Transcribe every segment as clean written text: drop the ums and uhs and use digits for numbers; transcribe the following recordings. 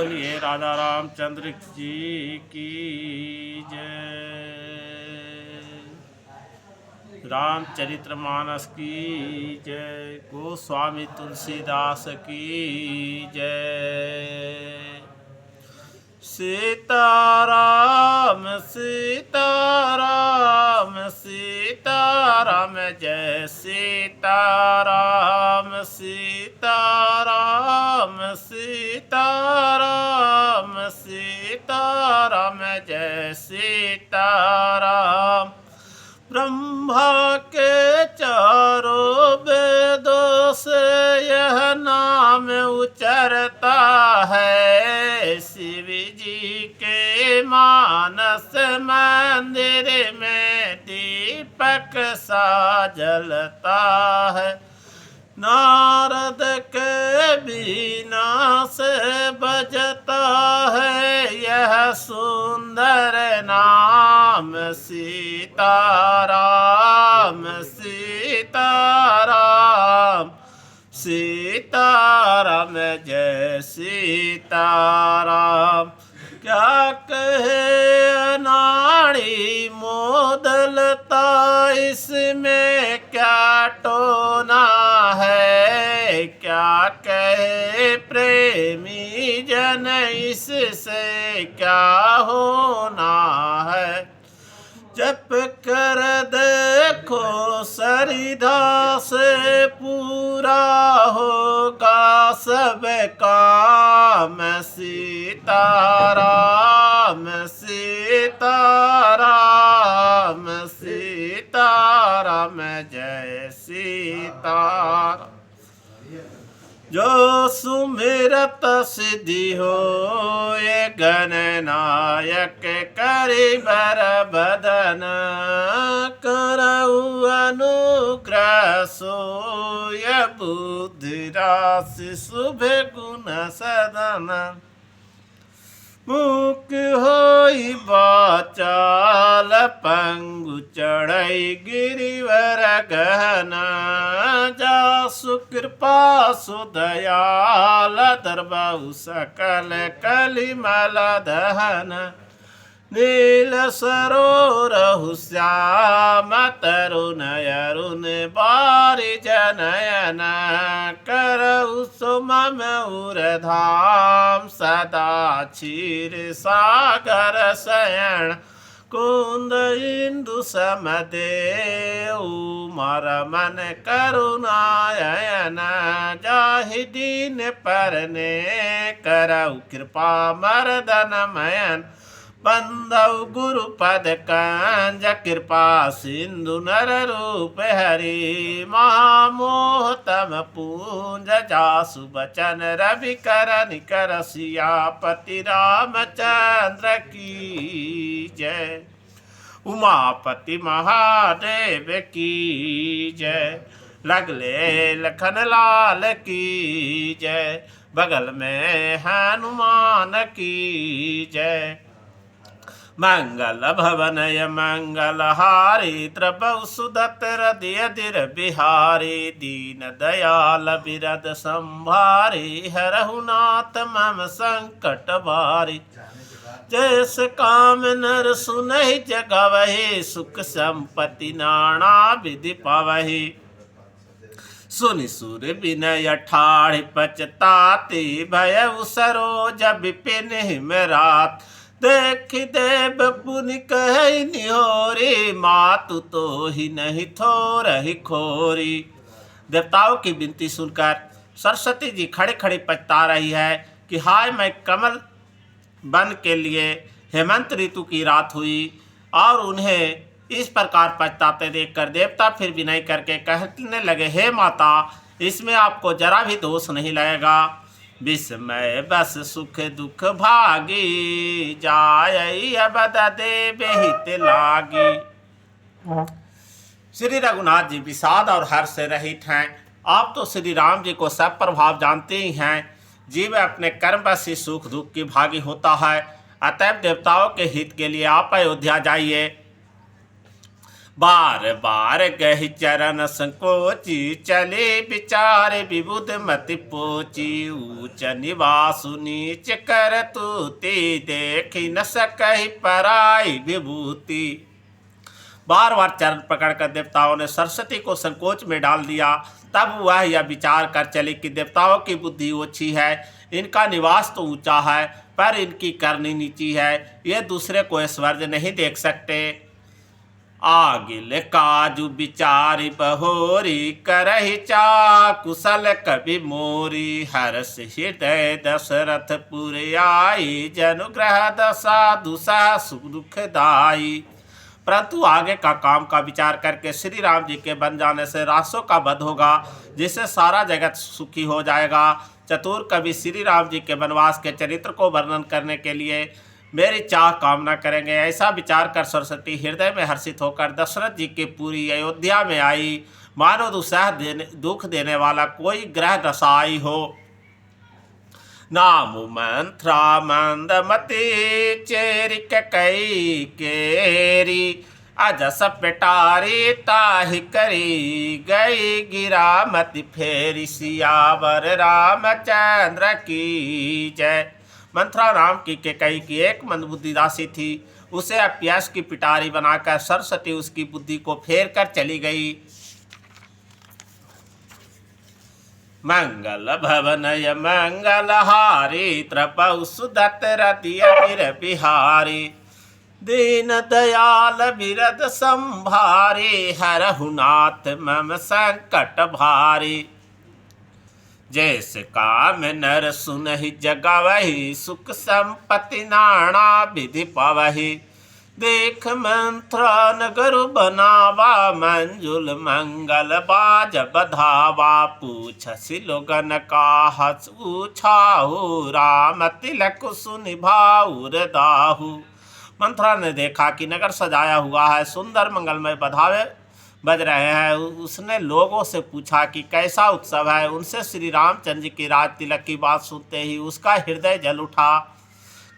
बोलिए राजा रामचंद्र जी की जय। रामचरितमानस की जय। गोस्वामी तुलसीदास की जय। सीताराम सीताराम सीताराम जय सीताराम सीताराम सीताराम सीताराम जय सीताराम। ब्रह्मा के चारों वेदों से यह नाम उचरता है। शिव जी के मानस मंदिर में दीपक सा जलता है। नारद के बीना से बजता है यह सुंदर नाम सीताराम सीताराम सीताराम जय सीताराम। क्या कहे अनाड़ी मोदलता इसमें क्या टोना है। क्या कहे प्रेमी जन इससे क्या होना है। जप कर देखो सरिधा से पूरा होगा सब काम। सीताराम सीताराम सीताराम जय सीताराम। जो सुमिरत सिद्धि हो ये गणनायक करि बर बदन। करऊ अनुग्रह सोय बुद्धि राशि शुभ गुण सदन। मुख होई बाचाल पंगु चढ़ई गिरिवर गहना। जासु कृपा सुदयाल दरबाऊ सकल कलिमल दहन। नील सरोरहु श्याम तरुण अरुण बारि जनयन। करऊ सुमम उरधाम सदा क्षीर सागर शयन। कुंद इंदु समदेव मरमन करुणायन। जाहि दीन परने करऊ कृपा मर्दनमयन। बंधव गुरुपद कंज कृपा सिंधु नर रूप हरि। महामोह तम पूंज जासु बचन रवि करन कर सियापति रामचंद्र की जय। उमापति महादेव की जय। लगले लखन लाल की जय। बगल में हनुमान की जय। मंगल भवनय मंगल हारी द्रवौ सुदत हृदय धीर बिहारी। दीन दयाल बिरद संभारी हरहु नाथ मम संकट बारी। जैस काम नर सुनहि जगवहि सुख संपत्ति नाना विधि पावहि। सुनि सुर विनय ठाढ़ि पचताति भयउ सरोज विपिन हिमरात। देखि देव पुनि कहि निहोरी मातु तो ही नहीं थोरहि खोरी। देवताओं की विनती सुनकर सरस्वती जी खड़े खड़े पछता रही है कि हाय मैं कमल बन के लिए हेमंत ऋतु की रात हुई। और उन्हें इस प्रकार पछताते देखकर देवता फिर विनय करके कहने लगे हे माता इसमें आपको जरा भी दोष नहीं लगेगा। विस्मय बस सुख दुख भागी जाय अबद देव हित लागी। श्री रघुनाथ जी विषाद और हर्ष से रहित हैं। आप तो श्री राम जी को सब प्रभाव जानते ही हैं। जीव अपने कर्म बस ही सुख दुख की भागी होता है। अतएव देवताओं के हित के लिए आप अयोध्या जाइए। बार बार गहि चरण संकोची, चले विचार विबुध मति पोची। ऊंच निवासु नीच कर तूती, देखी न सकहि पराई विभूति। बार बार चरण पकड़कर देवताओं ने सरस्वती को संकोच में डाल दिया। तब वह यह विचार कर चली कि देवताओं की बुद्धि ओछी है, इनका निवास तो ऊंचा है पर इनकी करनी नीची है, ये दूसरे को ऐश्वर्य नहीं देख सकते। आगिल काजु विचारी बहोरी, करहि चा कुशल कवि मोरी। हर्ष हृदय दशरथ पुर आई, जनुग्रह दशा दुसा सुखदाई। परंतु आगे का काम का विचार करके श्री राम जी के बन जाने से राक्षसों का वध होगा, जिससे सारा जगत सुखी हो जाएगा। चतुर कवि श्री राम जी के वनवास के चरित्र को वर्णन करने के लिए मेरी चाह कामना करेंगे। ऐसा विचार कर सरस्वती हृदय में हर्षित होकर दशरथ जी की पूरी अयोध्या में आई, मानो दुख देने वाला कोई ग्रह दशा आई हो। नाम मंत्रा मंदमती, चेरी कई केरी। अजस पिटारी ताहि करी, गई गिरामति फेरी। सियावर रामचंद्र की जय। मंथरा नाम की केकई की एक मंदबुद्धि दासी थी। उसे अप्यास की पिटारी बनाकर सरस्वती उसकी बुद्धि को फेर कर चली गई। मंगल भवनय मंगलहारी, त्रपौ सुदत्त रति अमिर बिहारी। दीन दयाल बिरद संभारी, हरहु नाथ मम संकट भारी। जैसे काम नर सुनहि जगावहि, सुख संपत्ति नाना विधि पावहि। देख मंत्रा नगर बनावा, मंजुल मंगल बाज बधावा। पूछसि लोगन काहस पूछाहु, राम तिलक सुनि भाउर दाहु। मंत्रा ने देखा कि नगर सजाया हुआ है, सुंदर मंगलमय बधावे बज रहे हैं। उसने लोगों से पूछा कि कैसा उत्सव है। उनसे श्री रामचंद्र जी की राज तिलक की बात सुनते ही उसका हृदय जल उठा।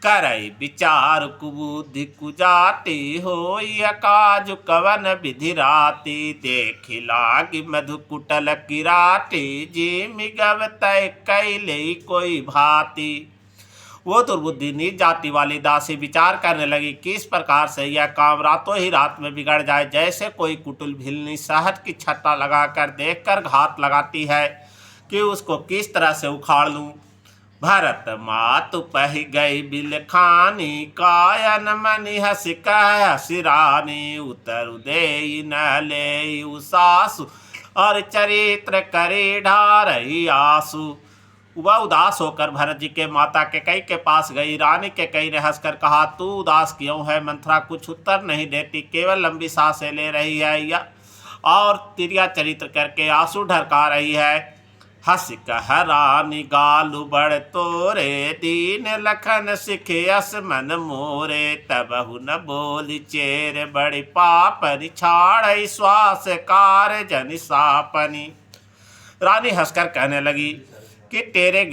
करई विचार कुबुद्धि कुजाति, होई काज कवन विधि राति। देखि लागी मधु कुटल किराटी, जिमि गव तय कैले कोई भांति। वो दुर्बुद्धि नीच जाति वाली दासी विचार करने लगी कि इस प्रकार से यह काम रातों ही रात में बिगड़ जाए। जैसे कोई कुटुल भिलनी शहद की छत्ता लगाकर देखकर घात लगाती है कि उसको किस तरह से उखाड़ लूं। भरत मातु पहि गई बिलखानी, कायन मनि हसि कह हसि रानी। उतर देई न ले सासु, और चरित्र करे ढारही आसु। वह उदास होकर भरत जी के माता केकई के पास गई। रानी केकई ने हंसकर कहा, तू उदास क्यों है? मंथरा कुछ उत्तर नहीं देती, केवल लंबी सांसें ले रही है या और तिरिया चरित्र करके आंसू ढरका रही है। हंस कह रानी गालू बड़ तोरे, दीन लखन सिखे अस मन मोरे। तबहु न बोली चेर बड़ी पापनि, छाड़ श्वास कार जनि सापनी। रानी हंसकर कहने लगी कि तेरे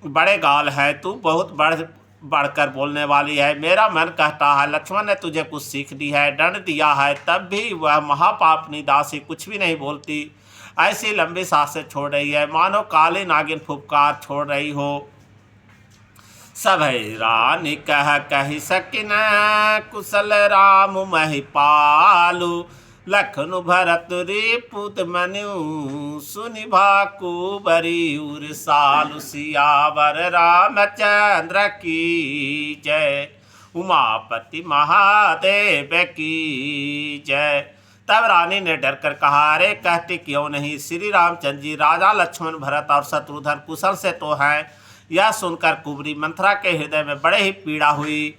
बड़े गाल है, तू बहुत बढ़कर बोलने वाली है। मेरा मन कहता है लक्ष्मण ने तुझे कुछ सीख दी है, दंड दिया है, तब भी वह महापापनी दासी कुछ भी नहीं बोलती। ऐसी लंबी सांसें छोड़ रही है मानो काली नागिन फुफकार छोड़ रही हो। सभै रानी कह कहि सकिन, कुशल राम महिपालु। लखनु भरत रिपुत मनु, सुनि भाकु बरी उर सालु। सियावर रामचंद्र की जय, उमापति महादेव की जय। तब रानी ने डरकर कहा, अरे कहती क्यों नहीं? श्री रामचंद्र जी राजा लक्ष्मण भरत और शत्रुघ्न कुशल से तो हैं। यह सुनकर कुबरी मंथरा के हृदय में बड़े ही पीड़ा हुई।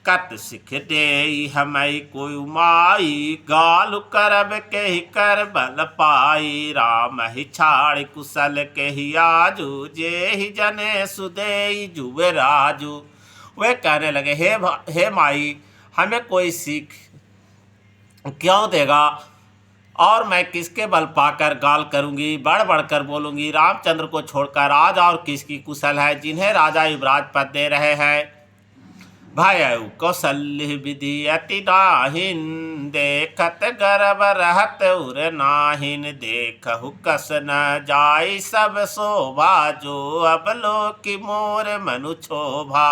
कत सिख दे हमें कोई उमाई, गालु करब के ही कर बल पाई। राम ही छाड़ कुशल के ही आजू, जे ही जने सुदे जुवे राजू। वे कहने लगे, हे माई, हमें कोई सीख क्यों देगा और मैं किसके बल पाकर गाल करूंगी, बढ़ बढ़कर बोलूंगी। रामचंद्र को छोड़कर आज और किसकी कुशल है जिन्हें राजा युवराज पद दे रहे हैं। भयउ कौशल्य विधि अति नाहिन, देखत गर्भ रहत उर नाहिन, देखहु कस न जाय सब शोभा, जो अब लोक मोर मनु क्षोभा।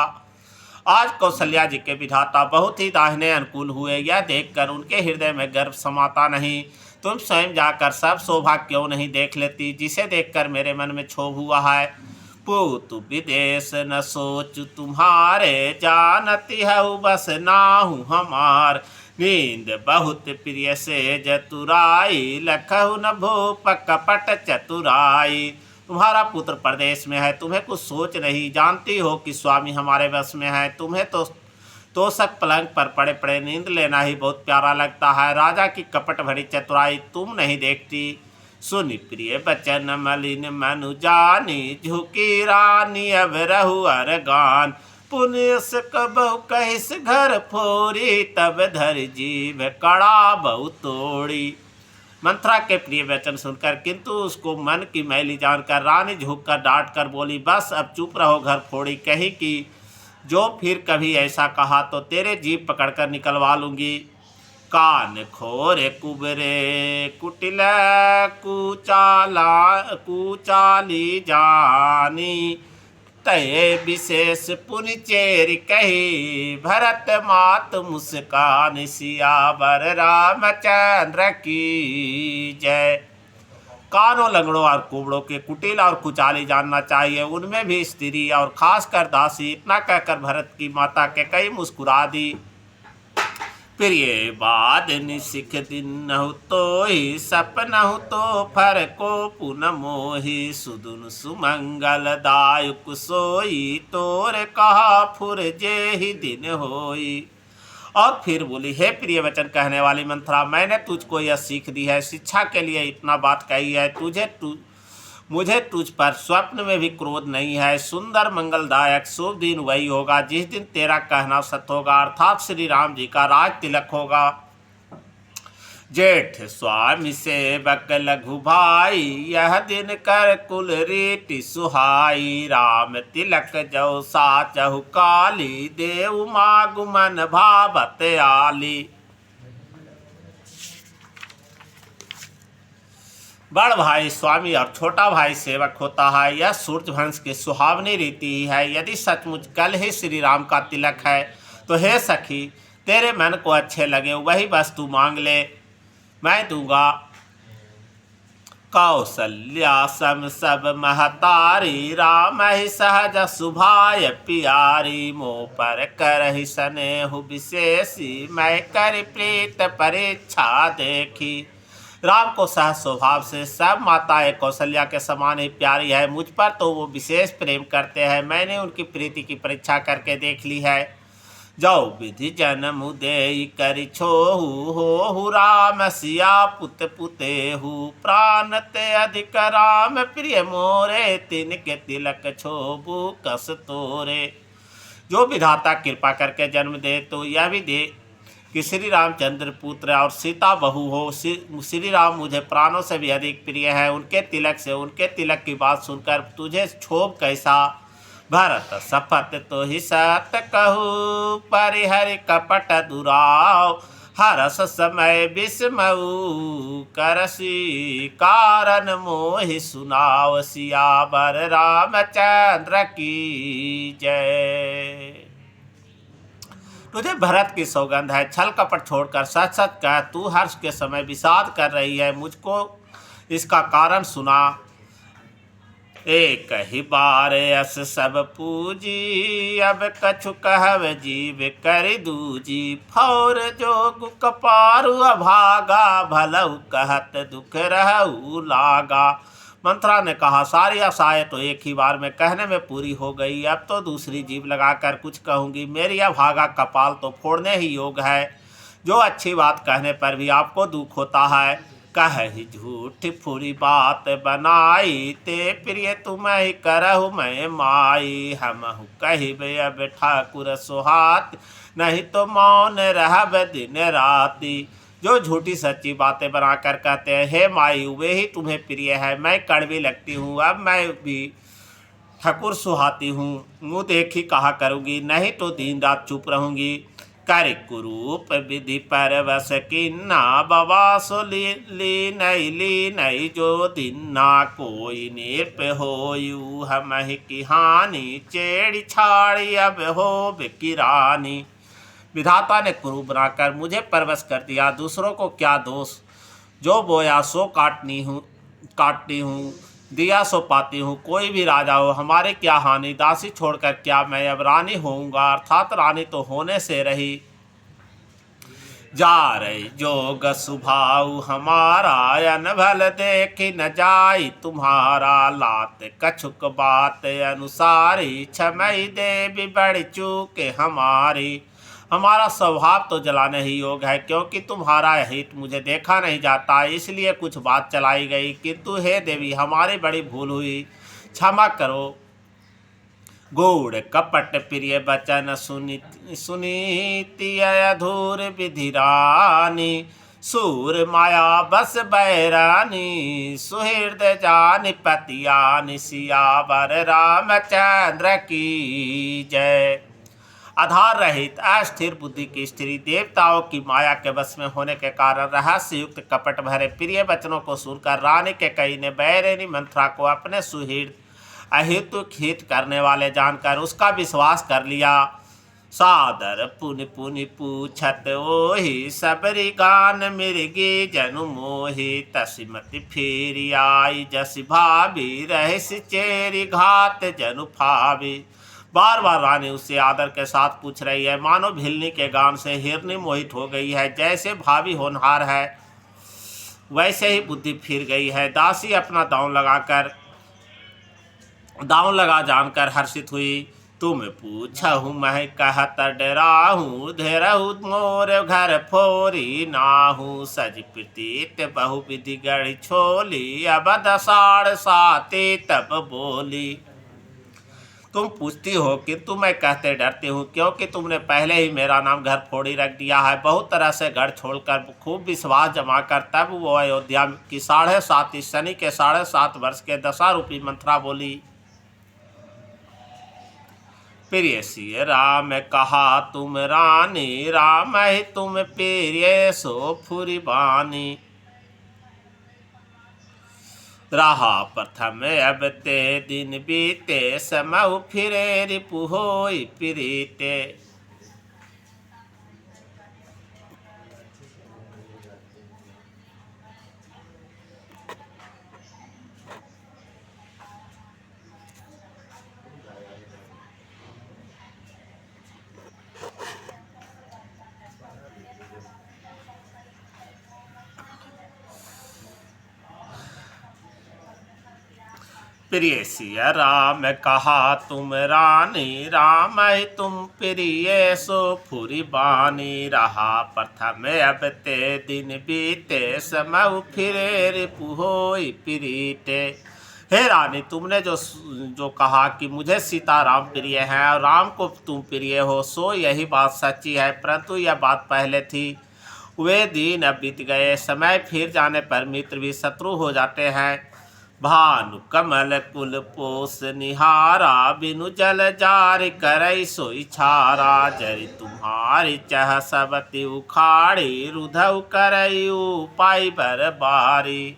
आज कौशल्या जी के विधाता बहुत ही दाहिने अनुकूल हुए, यह देखकर उनके हृदय में गर्व समाता नहीं। तुम स्वयं जाकर सब शोभा क्यों नहीं देख लेती, जिसे देखकर मेरे मन में क्षोभ हुआ है। पूतु विदेश न सोच तुम्हारे, जानती हूँ बस नाहू हमार, नींद बहुत प्रिय से जतुराई, लखहु न भूप कपट चतुराई। तुम्हारा पुत्र प्रदेश में है, तुम्हें कुछ सोच नहीं, जानती हो कि स्वामी हमारे बस में है। तुम्हें तो तोषक पलंग पर पड़े पड़े नींद लेना ही बहुत प्यारा लगता है, राजा की कपट भरी चतुराई तुम नहीं देखती। सुनि प्रिय बचन मलिन मनु जानी, झुकी रानी अब रहु अरगान, पुण्य से कबहु कहिस घर फोरी, तब धर जीव कड़ा बहु तोड़ी। मंथरा के प्रिय वचन सुनकर किंतु उसको मन की मैली जानकर रानी झुककर डांट कर बोली, बस अब चुप रहो घर फोड़ी। कही कि जो फिर कभी ऐसा कहा तो तेरे जीभ पकड़कर निकलवा लूंगी। कान खोरे कुबरे कुटिल कुचाली जानी, तय विशेष पुनि चेर कही, भरत मात मुस्कान, सियावर रामचंद्र की जय। कानों लंगड़ों और कुबड़ों के कुटिल और कुचाली जानना चाहिए, उनमें भी स्त्री और खासकर दासी। इतना कहकर भरत की माता के कई मुस्कुरा दी। प्रिय बाद निशिख दिन नहु तो ही, सपनहु तो फर को पुन मोही, सुदुन सुमंगल दायुक सोई, तोर कहा फुर जे ही दिन होई। और फिर बोली, हे प्रिय वचन कहने वाली मंथरा, मैंने तुझको यह सीख दी है, शिक्षा के लिए इतना बात कही है। मुझे तुझ पर स्वप्न में भी क्रोध नहीं है। सुंदर मंगलदायक शुभ दिन वही होगा जिस दिन तेरा कहना सत्य होगा, अर्थात श्री राम जी का राज तिलक होगा। जेठ स्वामी सेवक लघु भाई, यह दिन कर कुल रीति सुहाई, राम तिलक जो साचहु काली, देव मागु मन भावत आली। बड़ भाई स्वामी और छोटा भाई सेवक होता है, यह सूर्यवंश की सुहावनी रीति ही है। यदि सचमुच कल ही श्री राम का तिलक है तो हे सखी, तेरे मन को अच्छे लगे वही वस्तु मांग ले, मैं दूंगा। कौशल्या सम सब महतारी, राम ही सहज सुभाय पियारी, मोह पर करहि स्नेहु विशेषी, मैं कर प्रीत परीक्षा देखी। राम को सह स्वभाव से सब माताएं कौशल्या के समान ही प्यारी है, मुझ पर तो वो विशेष प्रेम करते हैं, मैंने उनकी प्रीति की परीक्षा करके देख ली है। जाओ विधि जन्म देई करि छोहु, हो राम सिया पुत पुतेहु, प्राण ते अधिक राम प्रिय मोरे, तिनके तिलक छोबु कस तोरे। जो विधाता कृपा करके जन्म दे तो यह भी दे कि श्री रामचंद्र पुत्र और सीता बहू हो। श्री राम मुझे प्राणों से भी अधिक प्रिय है, उनके तिलक की बात सुनकर तुझे क्षोभ कैसा। भरत सपत तो ही सत कहू, परिहरि कपट दुराव, हरस समय विस्मऊ, करसी कारण मोहि सुनाव, सियावर रामचंद्र की जय। तुझे भरत की सौगंध है, छल कपट छोड़कर सच सच कह, तू हर्ष के समय विषाद कर रही है, मुझको इसका कारण सुना। एक ही बार अस सब पूजी, अब कछु कहव जीव कर दूजी, फौर जोग कपारु अभागा, भलऊ कहत दुख रहू लागा। मंथरा ने कहा, सारी आशाएं तो एक ही बार में कहने में पूरी हो गई, अब तो दूसरी जीभ लगाकर कुछ कहूंगी। मेरी अभागा कपाल तो फोड़ने ही योग है, जो अच्छी बात कहने पर भी आपको दुख होता है। कही झूठ फुरी बात बनाई, ते प्रिय तुम्हें करहु मैं माई, हमहु कहिब अब ठाकुर सुहात, नहीं तो मौन रहब दिन राति। जो झूठी सच्ची बातें बनाकर कहते हैं, हे माई वे ही तुम्हें प्रिय है, मैं कड़वी लगती हूँ, अब मैं भी ठकुर सुहाती हूँ, मुँह देखी कहा करूँगी, नहीं तो दिन रात चुप रहूँगी। कर कुरूप विधि परवश किन्ना, बवास ली नहीं जो दिन्ना। कोई निरप होयु हमहि की हानि, चेड़ी छाड़ी अब हो बिकिरानी। विधाता ने कुरूप बनाकर मुझे परवश कर दिया, दूसरों को क्या दोष। जो बोया सो काटती हूँ, दिया सो पाती हूँ। कोई भी राजा हो हमारे क्या हानि, दासी छोड़कर क्या मैं अब रानी होऊंगा। अर्थात रानी तो होने से रही। जा रही जोग सुभाऊ हमारा, अनभल देखी न जाई तुम्हारा। लात कछुक बात अनुसारी, क्षमई देवी बड़ चूक हमारी। हमारा स्वभाव तो जलाने ही योग्य है, क्योंकि तुम्हारा हित मुझे देखा नहीं जाता, इसलिए कुछ बात चलाई गई। किंतु हे देवी, हमारी बड़ी भूल हुई, क्षमा करो। गूढ़ कपट प्रिय बचन सुनीति अधूर विधिरानी। सूर माया बस बैरानी, सुहृदय जानि पतियानि। सियावर रामचंद्र की जय। आधार रहित अस्थिर बुद्धि की स्त्री देवताओं की माया के वश में होने के कारण रहस्य युक्त कपट भरे प्रिय वचनों को सुनकर रानी के कई ने बैरिणी मंथरा को अपने सुहृद अहितु हित करने वाले जानकर उसका विश्वास कर लिया। सादर पुनि पुनि पूछत ओहि, सबरी गान मिर्गी जनु मोहि। तसिमति फेरी आई जसि भाभी, रहसि चेरी घात जनु फावी। बार बार रानी उससे आदर के साथ पूछ रही है, मानो भिलनी के गान से हिरनी मोहित हो गई है। जैसे भाभी होनहार है वैसे ही बुद्धि फिर गई है। दासी अपना दांव लगा जानकर हर्षित हुई। तुम पूछहु मैं कहत डराहूँ, धेरहु मोर घर फोरी नाहू। सज प्रतीत बहु विधि गढ़ छोली, अब दसाड़ साते तब बोली। तुम पूछती हो किंतु मैं कहते डरती हूँ, क्योंकि तुमने पहले ही मेरा नाम घर फोड़ी रख दिया है। बहुत तरह से गढ़ छोड़कर खूब विश्वास जमा कर तब वो अयोध्या की 7.5 शनि के 7.5 वर्ष के दशारूपी मंथरा बोली। प्रिय सिय राम कहा तुम रानी, राम ही तुम प्रिय सो फुरी बानी। रहा प्रथम अब ते दिन बीते, समहु फिरे रिपु होई प्रीते। प्रिय सिय राम कहा तुम रानी, राम ही तुम प्रिय सो फुरी बानी। रहा प्रथम अब ते दिन बीते, समहु फिरे रिपु होई प्रीते। हे रानी, तुमने जो कहा कि मुझे सीता राम प्रिय हैं और राम को तुम प्रिय हो, सो यही बात सच्ची है, परंतु यह बात पहले थी। वे दिन अब बीत गए। समय फिर जाने पर मित्र भी शत्रु हो जाते हैं। भानु कमल कुल पोस निहारा, बिनु जल जार करई सोई छारा। जरि तुम्हारी चह सबति उखाड़ी, रुधउ करई उपाय बरबारी।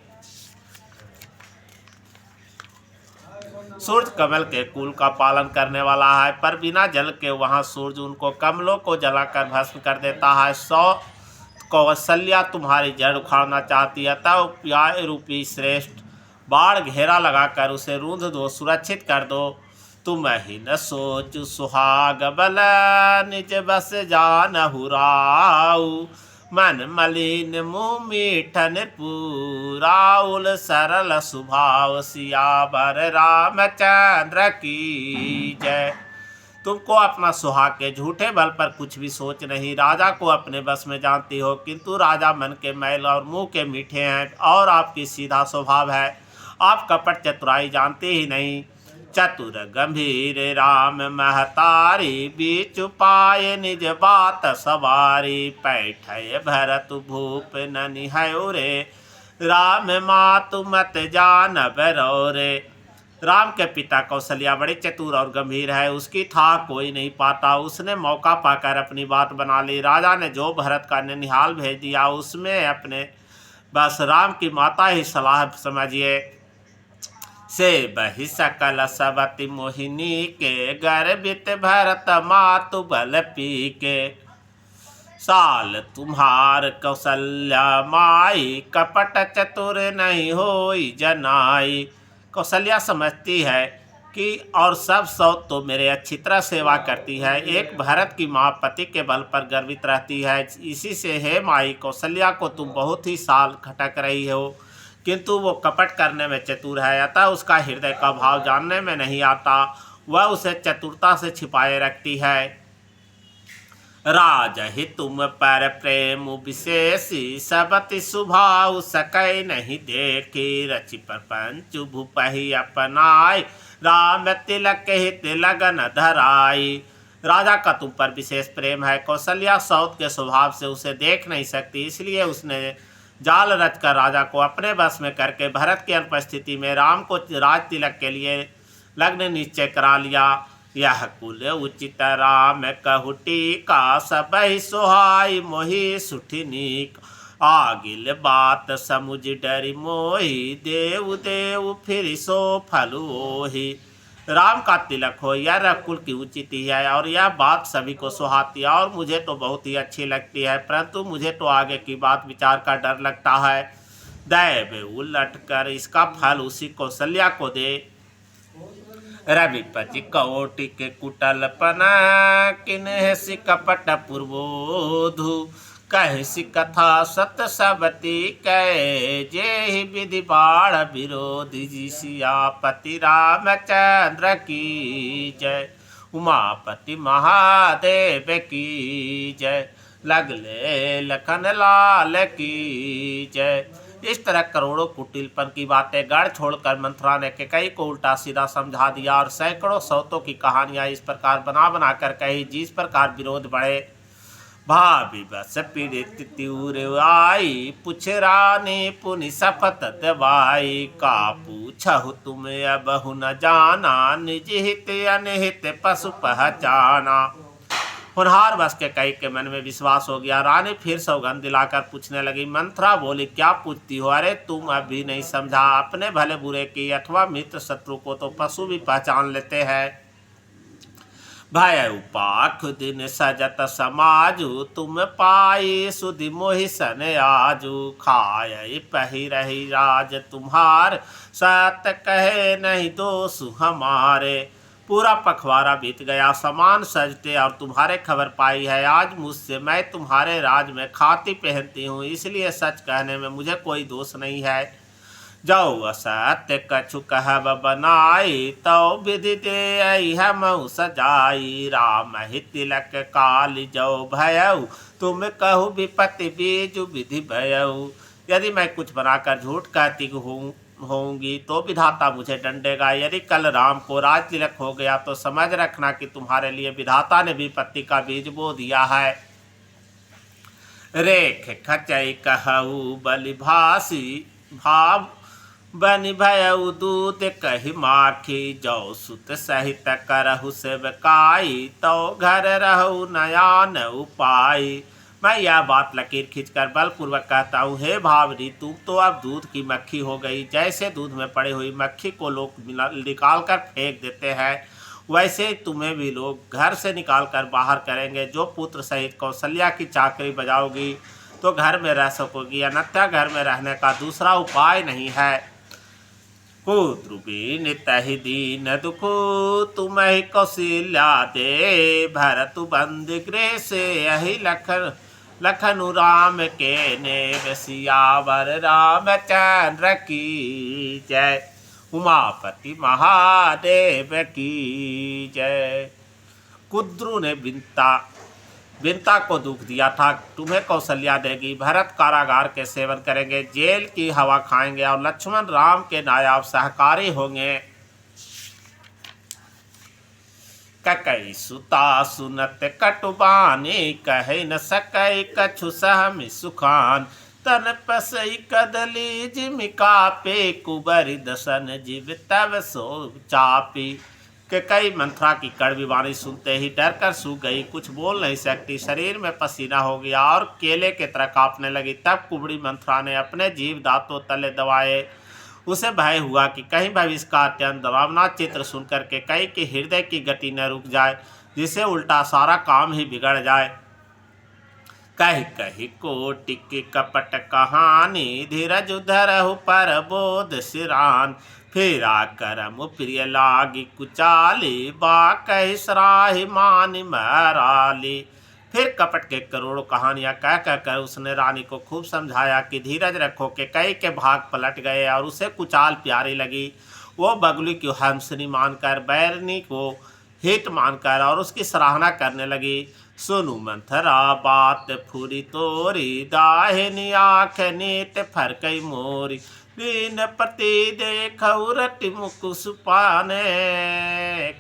सूर्य कमल के कुल का पालन करने वाला है, पर बिना जल के वहाँ सूर्य उनको कमलों को जलाकर भस्म कर देता है। 100 कौशल्या तुम्हारी जड़ उखाड़ना चाहती है, तब प्याय रूपी श्रेष्ठ बाढ़ घेरा लगाकर उसे रूंध दो, सुरक्षित कर दो। तुम ही न सोच सुहाग बल, निज बस जानहु राऊ। मन मलिन मुँह मीठन पूराउल, सरल सुभाव सियावर रामचंद्र की जय। तुमको अपना सुहाग के झूठे बल पर कुछ भी सोच नहीं। राजा को अपने बस में जानती हो, किंतु राजा मन के मैल और मुंह के मीठे हैं, और आपकी सीधा स्वभाव है। आप कपट चतुराई जानते ही नहीं। चतुर गंभीर राम महतारी, बीच पाए निज बात सवारी। पैठय भरत भूप ननि हयो रे, राम मातु मत जान बरो रे। राम के पिता कौशल्या बड़े चतुर और गंभीर है, उसकी था कोई नहीं पाता। उसने मौका पाकर अपनी बात बना ली। राजा ने जो भरत का ननिहाल भेज दिया उसमें अपने बस राम की माता ही सलाह समझिए से बही सकल सबति मोहिनी के गर्भित भरत मातु बल पी के साल तुम्हार कौशल्या माई कपट चतुर नहीं होई जनाई। कौशल्या समझती है कि और सब सौ तो मेरे अच्छी तरह सेवा करती है, एक भरत की माँ पति के बल पर गर्वित रहती है। इसी से हे माई कौशल्या को तुम बहुत ही साल खटक रही हो, किंतु वो कपट करने में चतुर है, अतः उसका हृदय का भाव जानने में नहीं आता, वह उसे चतुरता से छिपाए रखती है। राजहि तुम पर प्रेम विशेषी सबति सुभाव सकै नहीं देखी रचि प्रपंच भूपहि अपनाय राम तिलक हित लगन धराई। राजा का तुम पर विशेष प्रेम है। कौशल्या सौत के स्वभाव से उसे देख नहीं सकती, इसलिए उसने जाल रचकर राजा को अपने बस में करके भरत की अनुपस्थिति में राम को राज तिलक के लिए लग्न निश्चय करा लिया। यह कुल उचित राम कहुटी का सबहि सोहाई मोहि सुठिनीक आगिल बात समुझ डरि मोहि देव देव फिर सो फल ओहि। राम का तिलक हो यह रकुल की उचित ही है और यह बात सभी को सुहाती है और मुझे तो बहुत ही अच्छी लगती है, परंतु मुझे तो आगे की बात विचार का डर लगता है। दैव उलट कर इसका फल उसी कौशल्या को दे। रविपति कौटि के कुटलपना किन्ह सि कपट पूर्वोधु कह सि कथा सत सबती कै जे विधि बाढ़ विरोधी जी सियापति रामचंद्र की जय उमापति महादेव की जय लगले लखन लाल की जय। इस तरह करोड़ों कुटिलपन की बातें गढ़ छोड़कर मंथरा ने कैकेयी को उल्टा सीधा समझा दिया और सैकड़ों सौतों की कहानियां इस प्रकार बना बना कर कही जिस प्रकार विरोध बढ़े। भाभी बस पीड़ित तीव्र आई पुछ रानी पुनि शपथ दवाई का पूछहु तुम अब न जाना निज हित अनहित पशु पहचाना। होनहार बस के कई के मन में विश्वास हो गया। रानी फिर सौगंध दिलाकर पूछने लगी। मंथरा बोली, क्या पूछती हो? अरे तुम अभी नहीं समझा, अपने भले बुरे की अथवा मित्र शत्रु को तो पशु भी पहचान लेते हैं। भय उपाख दिन सजत समाजु तुम पाई सुधि मोहि सन आजू खाय पही रही राज तुम्हार सत कहे नहीं दोष हमारे। पूरा पखवाड़ा बीत गया, सामान सजते और तुम्हारे खबर पाई है। आज मुझसे मैं तुम्हारे राज में खाती पहनती हूँ, इसलिए सच कहने में मुझे कोई दोष नहीं है। जो असत्य कछु कहब बनाई तो विधि दे हम सजाई राम ही तिलक काल जो भयऊ तुम कहु विपत्ति बीजु विधि भयऊ। यदि मैं कुछ बनाकर झूठ कहती होंगी तो विधाता मुझे दंडेगा। यदि कल राम को राज तिलक हो गया तो समझ रखना कि तुम्हारे लिए विधाता ने विपत्ति का बीज बो दिया है। रेख खचई कहऊ बलि भासी भाव बनि भयऊ दूत कही माखी जो सुत सहित करहु सेवकाई तो घर रहु नयान उपाई। मैं यह बात लकीर खींचकर बलपूर्वक कहता हूँ, हे भावरी तुम तो अब दूध की मक्खी हो गई। जैसे दूध में पड़ी हुई मक्खी को लोग निकाल कर फेंक देते हैं, वैसे तुम्हें भी लोग घर से निकाल कर बाहर करेंगे। जो पुत्र सहित कौशल्या की चाकरी बजाओगी तो घर में रह सकोगी, अन्यथा घर में रहने का दूसरा उपाय नहीं है। कुद्रुबीन तहि दीन दुखु तुम ही कौशल्या दे भरतु बंद गृह से यही लखनु राम के ने सियावर रामचंद्र की जय उमापति महादेव की जय। कुद्रु ने बिनता को दुख दिया था, तुम्हें कौशल्या देगी। भरत कारागार के सेवन करेंगे, जेल की हवा खाएंगे और लक्ष्मण राम के नायाब सहकारी होंगे। ककई सुता सुनत कटुबानी कहे न सकई कछु सहमि सुखान तन पसई कदली जिमिका पे कुबरी दसन जीव तब सो चापी। कि कई मंथरा की कड़वी वाणी सुनते ही डर कर सूख गई, कुछ बोल नहीं सकती, शरीर में पसीना हो गया और केले की तरह कांपने लगी। तब कुबड़ी मंथरा ने अपने जीव दांतों तले दबाए। उसे भय हुआ कि कहीं भविष्य का अत्यंत डरावना चित्र सुनकर के कई के हृदय की गति न रुक जाए, जिससे उल्टा सारा काम ही बिगड़ जाए। कही कही कोटि की कपट कहानी, धीरज धरहु पर बोध सिरान। फेरा करम प्रिय लागी कुचाली, बा कही सराहि मानि मराली। फिर कपट के करोड़ों कहानियां कह कह कर उसने रानी को खूब समझाया कि धीरज रखो के कई के भाग पलट गए और उसे कुचाल प्यारी लगी। वो बगुली की हंसनी मानकर, बैरनी को हित मानकर और उसकी सराहना करने लगी। सुनु मंथरा बात फूरी तोरी, दाहिनी आँख नीत फरकई मोरी। दीन पति देखऊ रति मुख सुपाने,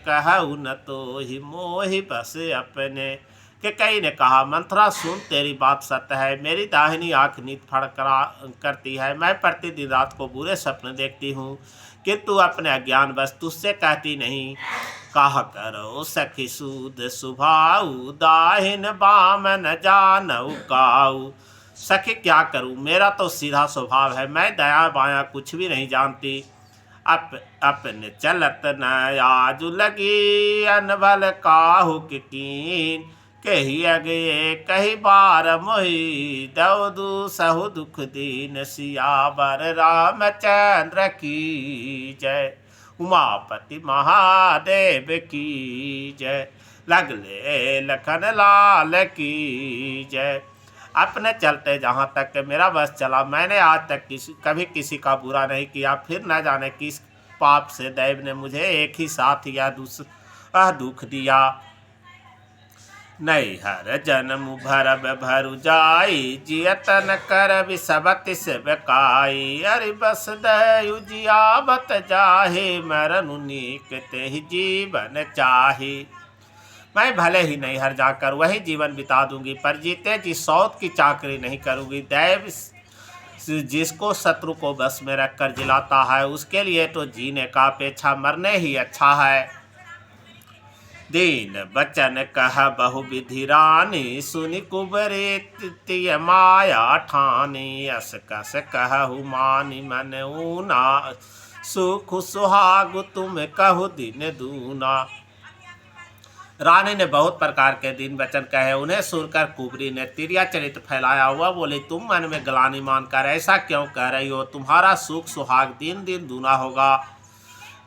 कहऊ न तो ही मोहि बस अपने। कि कई ने कहा, मंथरा सुन तेरी बात सत्य है, मेरी दाहिनी आँख नीत फड़करा करती है, मैं प्रतिदिन रात को बुरे सपने देखती हूँ, किंतु अपने अज्ञान बस तुझसे कहती नहीं। कहा करो सखी सूद सुभाऊ, दाहिन बाम न जानऊ काऊ। सखी क्या करूं, मेरा तो सीधा स्वभाव है, मैं दया बाया कुछ भी नहीं जानती। अपने चलत न आजु लगी, अनबल काहू की कीन। कही अगे कही बार मोही, दौदू सहु दुख दीन। सियावर रामचंद्र की जय, उमापति महादेव की जय, लगले लखन लाल की जय। अपने चलते जहाँ तक मेरा बस चला, मैंने आज तक कभी किसी का बुरा नहीं किया। फिर न जाने किस पाप से दैव ने मुझे एक ही साथ या दूसरा दुख दिया। नहीं हर जन्म भरब भरु जाई, जियतन कर सबत से बकाई। अरे बस दयु जियाबत जाहे, मरनु नीक तेहि जीवन चाहे। मैं भले ही नहीं हर जाकर वही जीवन बिता दूंगी, पर जीते जी सौत की चाकरी नहीं करूंगी। दैव जिसको शत्रु को बस में रखकर जिलाता है, उसके लिए तो जीने का अपेक्षा मरने ही अच्छा है। दीन बचन कह बहु विधि रानी, सुनि कुबरी तिय माया ठानी। अस कस कहु मानि मन ऊना, सुख सुहाग तुम कहु दिन दूना। रानी ने बहुत प्रकार के दिन वचन कहे, उन्हें सुनकर कुबरी ने तिरिया चरित्र फैलाया हुआ बोली, तुम मन में ग्लानि मानकर ऐसा क्यों कह रही हो, तुम्हारा सुख सुहाग दिन दिन दूना होगा।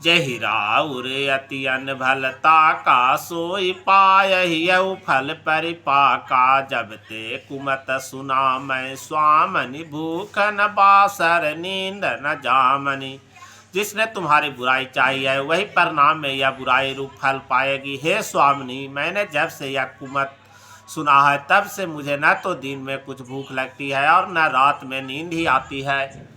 जहि राउर अति अन भलता का, सोई पायहियउ फल परिपाका। जब ते कुमत सुना मैं स्वामनि, भूख न बासर नींद न जामनि। जिसने तुम्हारी बुराई चाही है वही परिणाम में यह बुराई रूप फल पाएगी। हे स्वामिनी, मैंने जब से यह कुमत सुना है तब से मुझे न तो दिन में कुछ भूख लगती है और न रात में नींद ही आती है।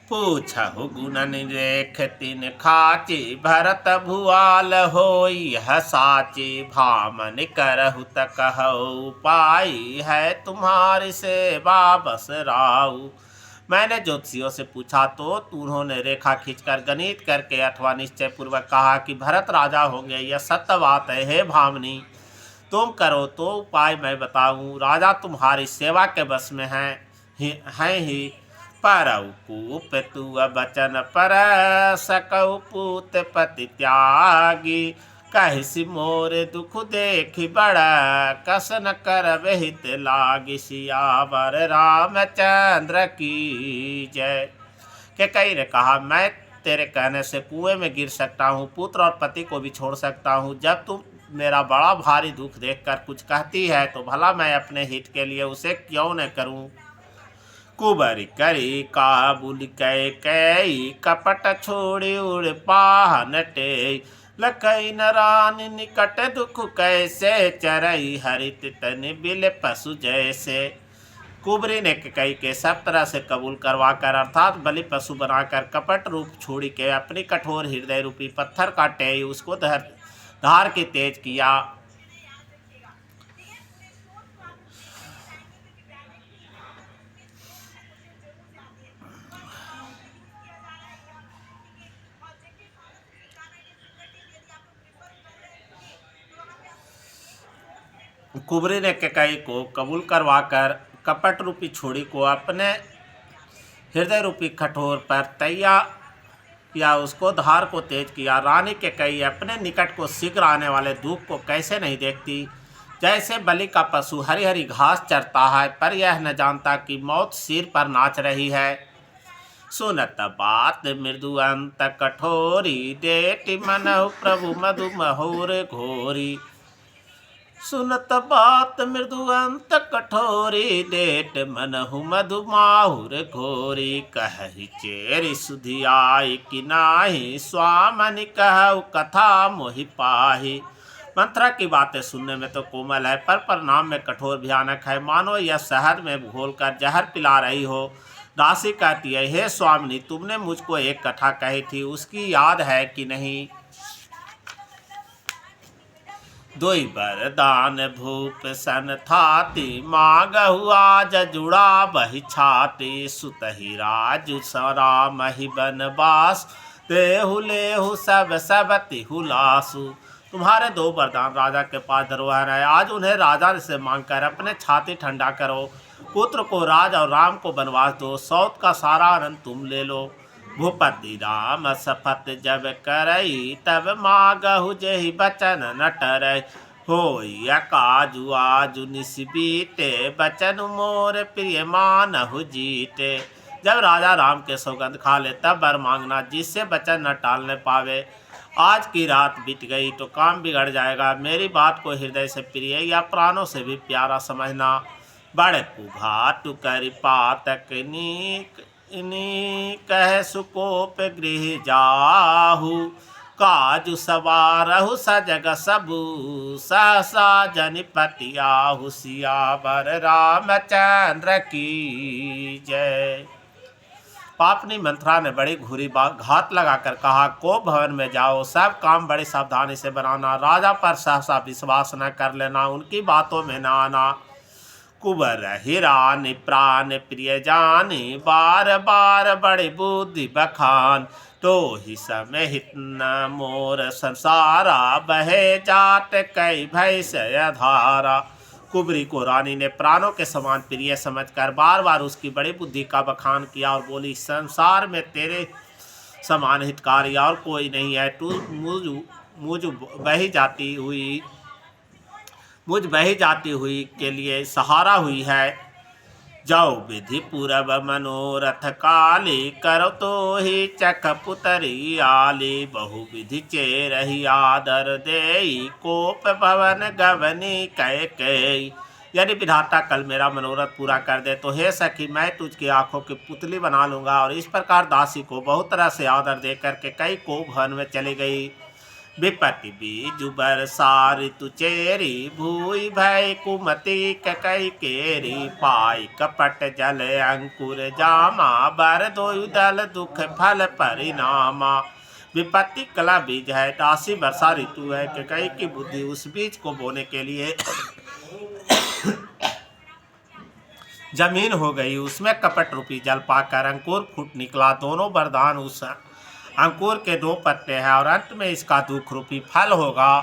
पूछहु गुण निरेख तिन खाची, भरत भुआल होई हसाची। भामन करहु त कहु उपाई, है तुम्हारी सेवा बस राऊ। मैंने ज्योतिषियों से पूछा तो उन्होंने रेखा खींचकर गणित करके अथवा निश्चय पूर्वक कहा कि भरत राजा होंगे। यह सत्य बात है। हे भामनी, तुम करो तो उपाय मैं बताऊं। राजा तुम्हारी सेवा के बस में हैं ही। परऊ कूप तू बचन पर, सकऊ पूत पति त्यागी। कहिसि मोर दुख देखि बड़ा, कस न करब हित लागी। सियावर रामचंद्र की जय। के कई ने कहा, मैं तेरे कहने से कुएं में गिर सकता हूँ, पुत्र और पति को भी छोड़ सकता हूँ। जब तुम मेरा बड़ा भारी दुख देखकर कुछ कहती है तो भला मैं अपने हित के लिए उसे क्यों न करूँ। कुबरी करी काबुल कई, कपट छोड़ी उड़ पाहन टेई। लखई न रानी निकट दुख कैसे, चरई हरित तन बिल पशु जैसे। कुबरी ने कई के सब तरह से कबूल करवाकर अर्थात बलि पशु बनाकर कपट रूप छोड़ी के अपनी कठोर हृदय रूपी पत्थर का टेई उसको धार के तेज किया। कुबरी ने कैकेयी को कबूल करवाकर कपट रूपी छुरी को अपने हृदय रूपी कठोर पर तैया या उसको धार को तेज किया। रानी कैकेयी अपने निकट को शीघ्र आने वाले दुख को कैसे नहीं देखती, जैसे बलि का पशु हरी हरी घास चरता है पर यह न जानता कि मौत सिर पर नाच रही है। सुनत बात मृदु अंत कठोरी, डेटी मनहु प्रभु मधु महुर घोरी। सुनत बात मृदु अंत कठोरी, डेट मनहु मधु माहुर घोरी। कहि चेरी सुधि आई कि नाही, स्वामनि कहु कथा मोहि पाही। मंत्रा की बातें सुनने में तो कोमल है पर परिणाम में कठोर भयानक है, मानो यह शहद में घोलकर जहर पिला रही हो। दासी कहती है, हे स्वामिनी, तुमने मुझको एक कथा कही थी, उसकी याद है कि नहीं? दोई बरदान भूप सन थाती, मांगहु आज जुड़ा बही छाती। सुतहि राजु सरामहि बनवास, देहु लेहु सब सब तिहु लासु। तुम्हारे दो वरदान राजा के पास धरोहर है, आज उन्हें राजा से मांगकर अपने छाती ठंडा करो। पुत्र को राज और राम को बनवास दो, सौत का सारा आनंद तुम ले लो। भूपति राम शपथ जब करई, तब मांगहु जेहि बचन न टरई। होई काजु आजु निस बीते, बचन मोर प्रिय मानहु जीते। जब राजा राम के सौगंध खा ले तब वर मांगना, जिससे बचन न टालने पावे। आज की रात बीत गई तो काम बिगड़ जाएगा। मेरी बात को हृदय से प्रिय या प्राणों से भी प्यारा समझना। बड़े कुघाट करि पातक नीक, कह सुकोप गृह जाहु। काजु सवारहु सजग सबु, सहसा जनिपति आहु। सियावर रामचंद्र की जय। पापनी मंत्रा ने बड़ी घूरी घात लगाकर कहा, को भवन में जाओ, सब काम बड़ी सावधानी से बनाना। राजा पर सहसा विश्वास न कर लेना, उनकी बातों में न आना। कुबर हिरानी प्राण प्रिय जानी, बार बार बड़ी बुद्धि बखान। तो ही समय हित न मोर संसारा, बहे जात कई भैंस धारा। कुबरी को रानी ने प्राणों के समान प्रिय समझकर बार बार उसकी बड़ी बुद्धि का बखान किया और बोली, संसार में तेरे समान हितकारी और कोई नहीं है। तू मुझ बही जाती हुई के लिए सहारा हुई है। जाओ विधि पूरब मनोरथ काली, करो तो ही चख पुतरी आली। बहु विधि चेरहि आदर देई, कोप भवन गवनी कैकेयी। यदि विधाता कल मेरा मनोरथ पूरा कर दे तो हे सखी, मैं तुझकी आंखों की पुतली बना लूंगा। और इस प्रकार दासी को बहुत तरह से आदर देकर के कई को भवन में चली गई। विपत्ति बीजु बरसा ऋतु चेरी, भूई भय कुमति कैकेयी केरी। पाई कपट जल अंकुर जामा, बर दोयु दल दुख फल परिणामा। विपत्ति कला बीज है, दासी वर्षा ऋतु है। कैकेयी की बुद्धि उस बीज को बोने के लिए जमीन हो गई, उसमें कपट रूपी जल पाकर अंकुर फूट निकला। दोनों वरदान उस अंकुर के दो पत्ते हैं और अंत में इसका दुख रूपी फल होगा।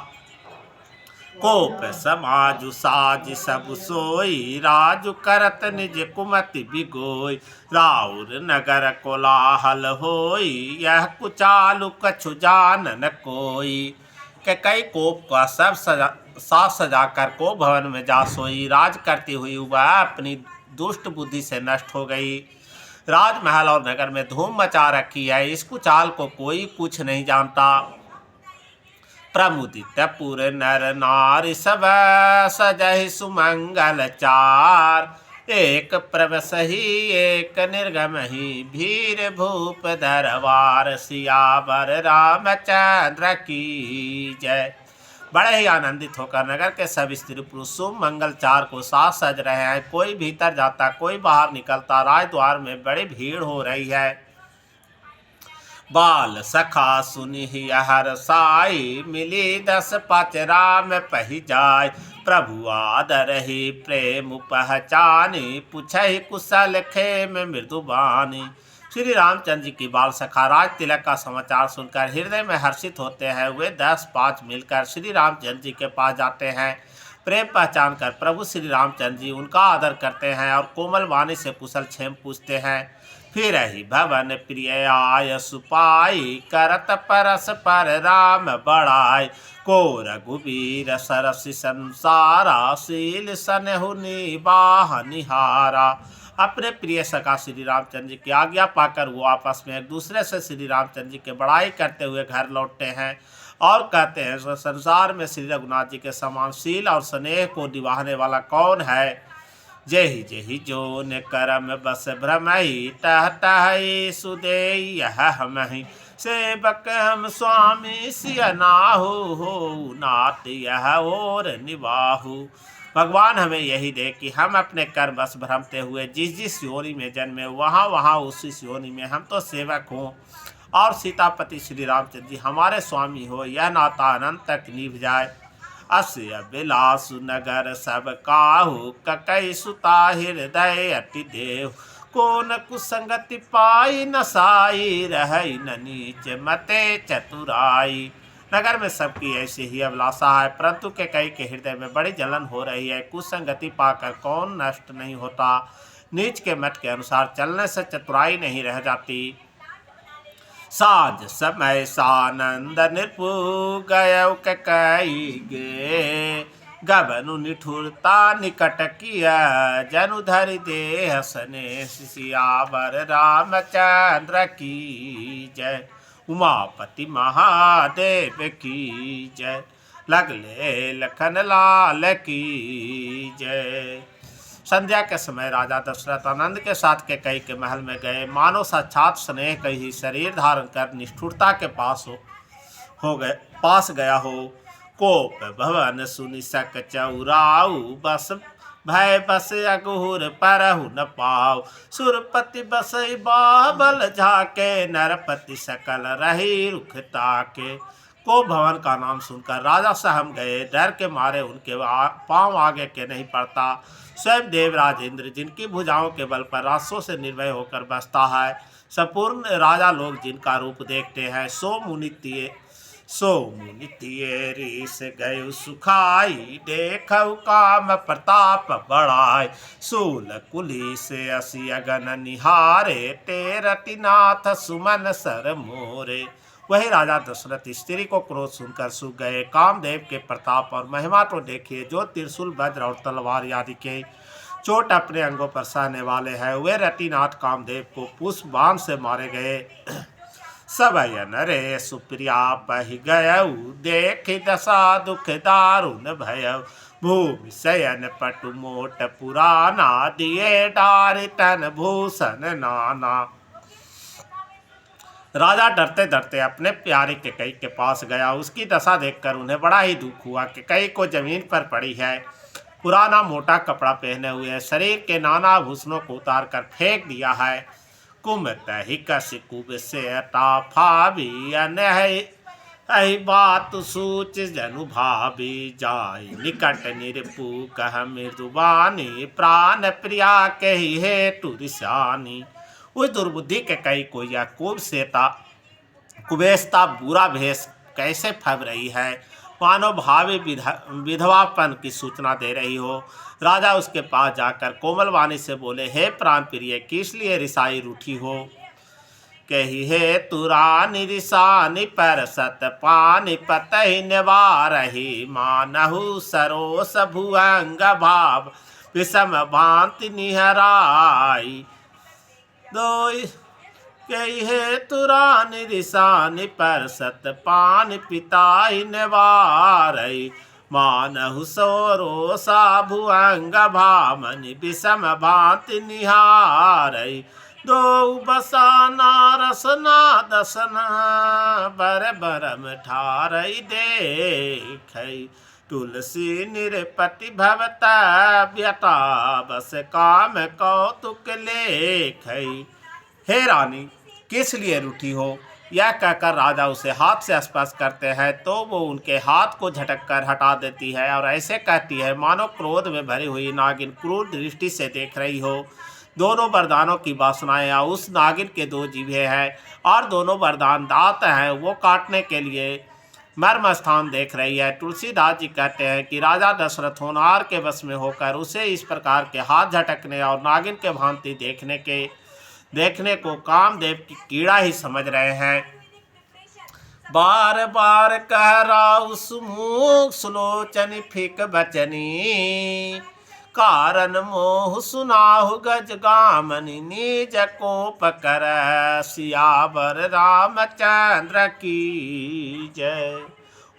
कोप समाजु साज सब सोई, राजु करत निज कुमति बिगोई। राउर नगर कोलाहल होई, यह कुचालु कछु जानन कोई। कैकेयी कोप का सब साज सजाकर को भवन में जा सोई। राज करती हुई वह अपनी दुष्ट बुद्धि से नष्ट हो गई। राजमहल और नगर में धूम मचा रखी है, इस कुचाल को कोई कुछ नहीं जानता। प्रमुदित पुर नर नारी सब, सजहि सुमंगल चार। एक प्रवसहि एक निर्गमहि, भीर भूप दरबार। सियावर रामचंद्र की जय। बड़े ही आनंदित होकर नगर के सब स्त्री पुरुष शुभ मंगल चार को साथ सज रहे हैं। कोई भीतर जाता, कोई बाहर निकलता। राजद्वार में बड़ी भीड़ हो रही है। बाल सखा सुनि हर साई, मिली 10 पाँच राम पही जाय। प्रभु आदर ही प्रेम पहचानी, पूछहि कुशल खेम मृदुबानी। श्री रामचंद्र जी की बाल सखा राज तिलक का समाचार सुनकर हृदय में हर्षित होते हैं। वे 10 पाँच मिलकर श्री रामचंद्र जी के पास जाते हैं। प्रेम पहचान कर प्रभु श्री रामचंद्र जी उनका आदर करते हैं और कोमल वाणी से कुशल क्षेम पूछते हैं। फिर ही भवन प्रिय आय सुपाई, करत परस पर राम बड़ाई। को रघुबीर सरस संसारा, शील सनहु निबाह निहारा। अपने प्रिय सखा श्री रामचंद्र जी की आज्ञा पाकर वो आपस में एक दूसरे से श्री रामचंद्र जी की बड़ाई करते हुए घर लौटते हैं और कहते हैं, संसार में श्री रघुनाथ जी के समान शील और स्नेह को निभाने वाला कौन है। जेहि जेहि जो ने करम बस भ्रमहि, टह टह सुदे यह हमहि। सेवक हम स्वामी सिय नाहु, हो नाथ यह और निवाहु। भगवान हमें यही दे कि हम अपने कर बस भ्रमते हुए जिस जिस योनि में जन्मे वहाँ वहाँ उसी योनि में हम तो सेवक हों और सीतापति श्री रामचंद्र जी हमारे स्वामी हो, यह नाता अनंत तक निभ जाए। अस्य बिलासु नगर सब काहू, ककई सुता हृदय अति देव। को न कुसंगति पाई न साई, रही न नीच मते चतुराई। नगर में सबकी ऐसी ही अभिलाषा है, परंतु कई के हृदय में बड़ी जलन हो रही है। कुसंगति पाकर कौन नष्ट नहीं होता, नीच के मत के अनुसार चलने से चतुराई नहीं रह जाती। साज समय सानंद निर्पु, गय कई गे। गबनु निठुरता निकट किया, जनु धरि देह सने। सियावर रामचंद्र की जय, उमापति महादेव की जय। लगले लखन लाल की जय। संध्या के समय राजा दशरथ आनंद के साथ कैकेयी के महल में गए। मानो साक्षात स्नेह का ही शरीर धारण कर निष्ठुरता के पास गया हो। कोप भवन सुनि सक चौराऊ, बस भय बस अघोर परहु न पाओ। सुरपति बसई बाबल झाके, नरपति सकल रही रुख ताके। को भवन का नाम सुनकर राजा सहम गए, डर के मारे उनके पांव आगे के नहीं पड़ता। स्वयं देवराज इंद्र जिनकी भुजाओं के बल पर राष्ट्रों से निर्भय होकर बसता है, संपूर्ण राजा लोग जिनका रूप देखते हैं, सो मुनि तिये रीस गए सुखाई। देखऊ काम प्रताप बढ़ाई, सूल कुली से असी अगन निहारे। तेरति नाथ सुमन सर मोरे। वही राजा दशरथ स्त्री को क्रोध सुनकर सूख गए। कामदेव के प्रताप और महिमा तो देखिए, जो त्रिशूल वज्र और तलवार आदि के चोट अपने अंगों पर सहने वाले हैं। वे रतिनाथ कामदेव को पुष्प बाण से मारे गए। सबयन रे सुप्रिया पहि गयऊ, देख दशा दुख दारुण भयऊ। भूमि शयन पटु मोट पुराना, दिए डार तन भूषण नाना। राजा डरते डरते अपने प्यारे कैकेयी के पास गया। उसकी दशा देखकर उन्हें बड़ा ही दुख हुआ। कैकेयी को जमीन पर पड़ी है, पुराना मोटा कपड़ा पहने हुए है, शरीर के नाना आभूषणों को उतार कर फेंक दिया है। कुमत ही कस कुब से फाबी, अहि बात सूच जनु भावी। जाय निकट निरपु कह मृदुबानी, प्राण प्रिया कही है टुरिशानी। उस दुर्बुद्धि कैकेयी को यह कुबेस्ता बुरा भेष कैसे फब रही है, मानो भावी विधवापन की सूचना दे रही हो। राजा उसके पास जाकर कोमल वाणी से बोले, हे प्राण प्रिय, किस लिए रिसाई रूठी हो। कही हे तुरानी रिसानी, पर सत पानी पतहि निवारहि। मानहु सरोस भुअंग भाव, विषम भांति निहराई। दो कही हे तुरानी रिसानी, पर सत पानी पिताहि निवारहि। मानहु सरोसा भुअंग भामनि, विषम भांति निहारहि। दो बसाना रसना दसना, बर बरम ठारई देखई। तुलसी निरपति भवता व्यता, बस काम कौतुक लेखई। हे रानी, किस लिए रूठी हो। यह कहकर राजा उसे हाथ से स्पर्श करते हैं तो वो उनके हाथ को झटक कर हटा देती है और ऐसे कहती है मानो क्रोध में भरी हुई नागिन क्रूर दृष्टि से देख रही हो। दोनों वरदानों की वासनाएं उस नागिन के दो जीभे हैं और दोनों वरदान दांत हैं। वो काटने के लिए मर्म स्थान देख रही है। तुलसीदास जी कहते हैं कि राजा दशरथ होनहार के वश में होकर उसे इस प्रकार के हाथ झटकने और नागिन के भांति देखने को कामदेव की कीड़ा ही समझ रहे हैं। बार बार कह राउ सुमुख सुलोचन फिक बचनी, कारण मोह सुनाहु गज गामनि, निज कोप कर सियावर रामचंद्र की जय।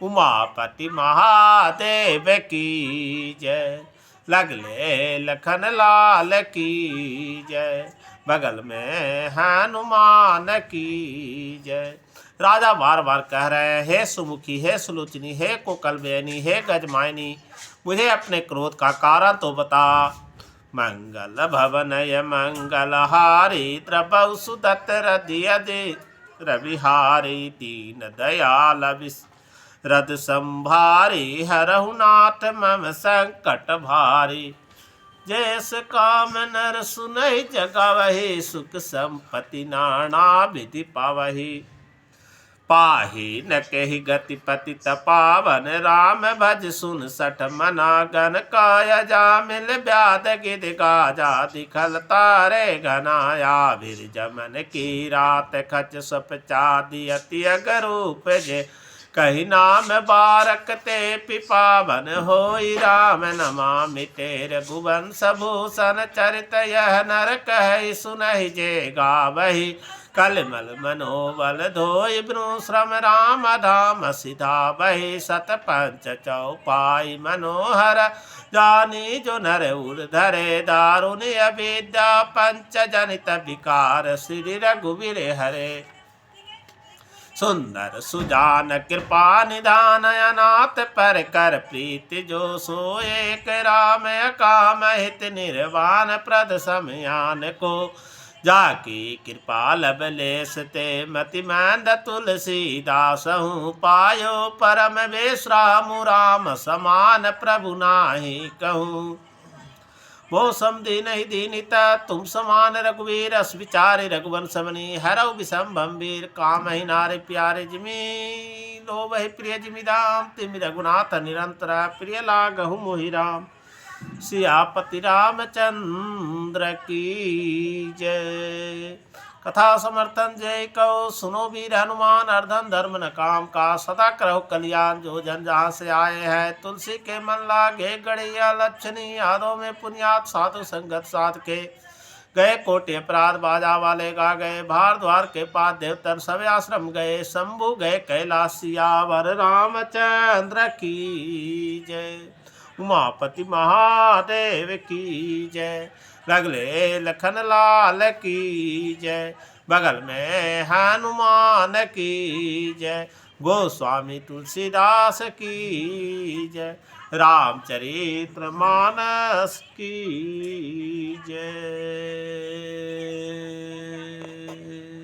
उमापति महादेव की जय। लगले लखन लाल की जय। बगल में हनुमान की जय। राजा बार बार कह रहे हैं, हे सुमुखी, हे सुलोचनी, हे कोकलबेनी, हे गजमायनी, मुझे अपने क्रोध का कारण तो बता। मंगल भवनय मंगलहारी, द्रपौ सुदत्त हृदय रविहारी, दीन दयाल रद संभारी, हरहु नाथ मम संकट भारी। जैस काम नर सुनहि जगावहि, सुख संपत्ति नाना विधि पावहि। पाहि न कहि गति पति तपावन, राम भज सुन सठ मना गन, काय जा मिल ब्याद गिद गाजा, दिखल तारे घनाया भिर जमन की रात, खच सप चादी अति अगरूप जे, कही नाम बारक ते पिपावन, होई राम नमामि तेर रघुवंश भूषण, चरित यह नर कहि सुनहि जे गावहि, कलमल मनोबल धोय ब्रू श्रम राम धाम सिधा बहि, सत पंच चौपाई मनोहर, जानी जो नर उर धरे, दारुण अविद्या पंच जनित विकार, श्री रघुवीर हरे। सुंदर सुजान कृपा निधान, अनाथ पर कर प्रीति जो, सो एक राम काम हित निर्वाण, प्रद समयान को, जाकी कृपा लबलेस ते मति मैंद तुलसीदास हूँ, पायो परम विश्राम राम समान, प्रभु नाही कहूँ। मौसम दीन ही दीनिता तुम समान, रघुवीर अस विचारे रघुवंश बनी, हरौ विषम भंबीर, काम ही नारे प्यारे जिमी, लोभ ही प्रिय जिमि दाम, तिमि रघुनाथ निरंतर, प्रिय लागहु मोहि राम। सियापति रामचंद्र की जय। कथा समर्थन जय कहो सुनो वीर हनुमान, अर्धन धर्म न काम का, सदा करहो कल्याण जो जन जहाँ से आए हैं। तुलसी के मन लागे गड़िया लक्षणी, यादों में पुण्यात साधु संगत साध के, गए कोटि अपराध बाजा वाले गा गए, भार द्वार के पास देवतन सब आश्रम गए, शंभु गए कैलाश, सियावर रामचंद्र की जय। उमापति महादेव की जय। लगले लखन लाल की जय। बगल में हनुमान की जय। गोस्वामी तुलसीदास की जय। रामचरित्र मानस की जय।